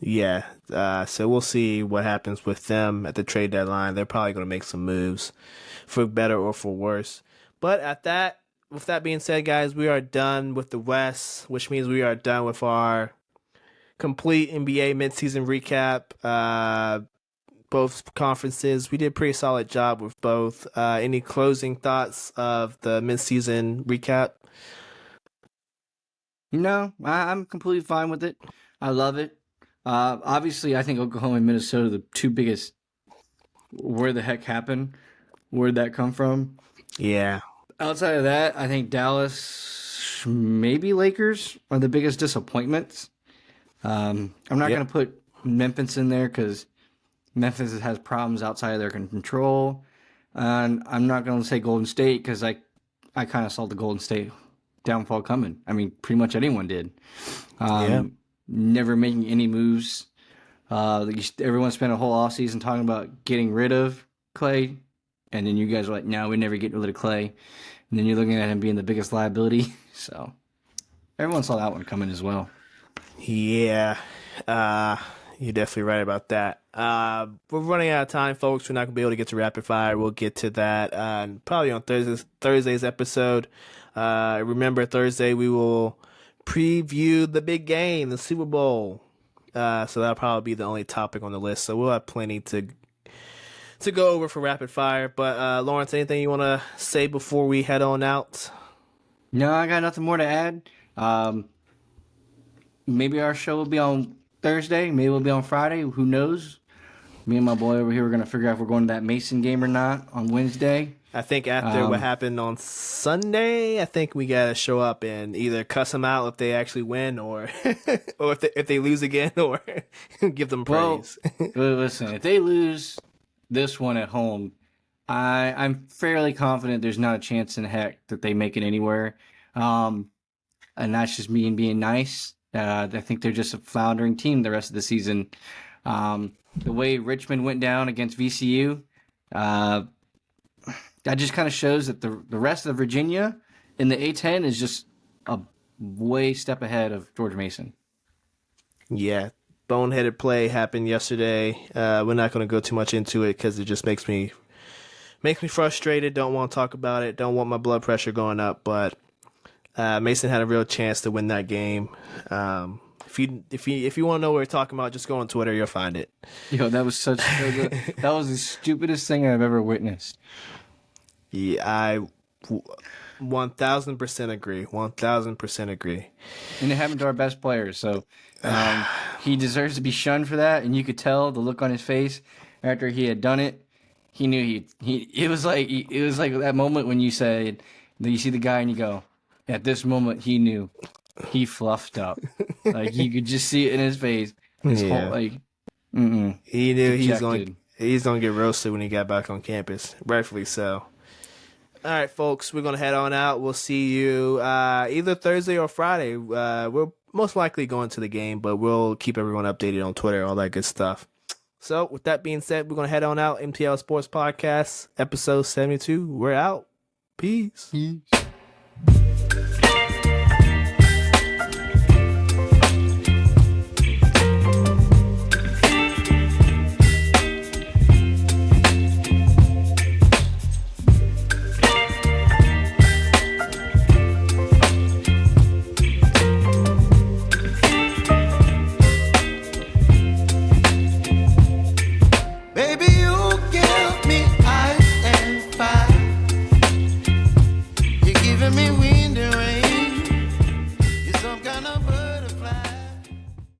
Yeah. So we'll see what happens with them at the trade deadline. They're probably going to make some moves for better or for worse. But with that being said, guys, we are done with the West, which means we are done with our complete NBA midseason recap. Both conferences, we did a pretty solid job with both. Any closing thoughts of the midseason recap? No, I'm completely fine with it. I love it. Obviously, I think Oklahoma and Minnesota are the two biggest. Where the heck happened? Where'd that come from? Yeah. Outside of that, I think Dallas, maybe Lakers, are the biggest disappointments. I'm not going to put Memphis in there because Memphis has problems outside of their control. And I'm not going to say Golden State because I kind of saw the Golden State downfall coming. I mean, pretty much anyone did. Never making any moves. Everyone spent a whole offseason talking about getting rid of Clay. And then you guys are like, no, we never get rid of Clay. And then you're looking at him being the biggest liability. So everyone saw that one coming as well. Yeah. You're definitely right about that. We're running out of time, folks. We're not going to be able to get to rapid fire. We'll get to that probably on Thursday's episode. Remember, Thursday we will preview the big game, the Super Bowl. So that'll probably be the only topic on the list. So we'll have plenty to go over for rapid fire. But Lawrence, anything you want to say before we head on out? No, I got nothing more to add. Maybe our show will be on Thursday. Maybe it'll be on Friday. Who knows? Me and my boy over here are going to figure out if we're going to that Mason game or not on Wednesday. I think after what happened on Sunday, I think we got to show up and either cuss them out if they actually win or or if they lose again or give them praise. Well, listen, if they lose this one at home, I'm fairly confident there's not a chance in heck that they make it anywhere. And that's just me and being nice. I think they're just a floundering team the rest of the season. The way Richmond went down against VCU, that just kind of shows that the rest of Virginia in the A-10 is just a way step ahead of George Mason. Yeah, boneheaded play happened yesterday. We're not going to go too much into it because it just makes me frustrated. Don't want to talk about it. Don't want my blood pressure going up. But Mason had a real chance to win that game. If you want to know what we're talking about, just go on Twitter. You'll find it. Yo, that was that was the stupidest thing I've ever witnessed. Yeah, I 1,000% agree. 1,000% agree. And it happened to our best player, so he deserves to be shunned for that. And you could tell the look on his face after he had done it. He knew it was like that moment when you said, you see the guy and you go, at this moment he knew. He fluffed up. Like you could just see it in his face. His whole, he knew he's gonna get roasted when he got back on campus. Rightfully so. All right, folks, we're gonna head on out. We'll see you either Thursday or Friday. We're most likely going to the game, but we'll keep everyone updated on Twitter, all that good stuff. So, with that being said, we're gonna head on out. MTL Sports Podcast, episode 72. We're out. Peace.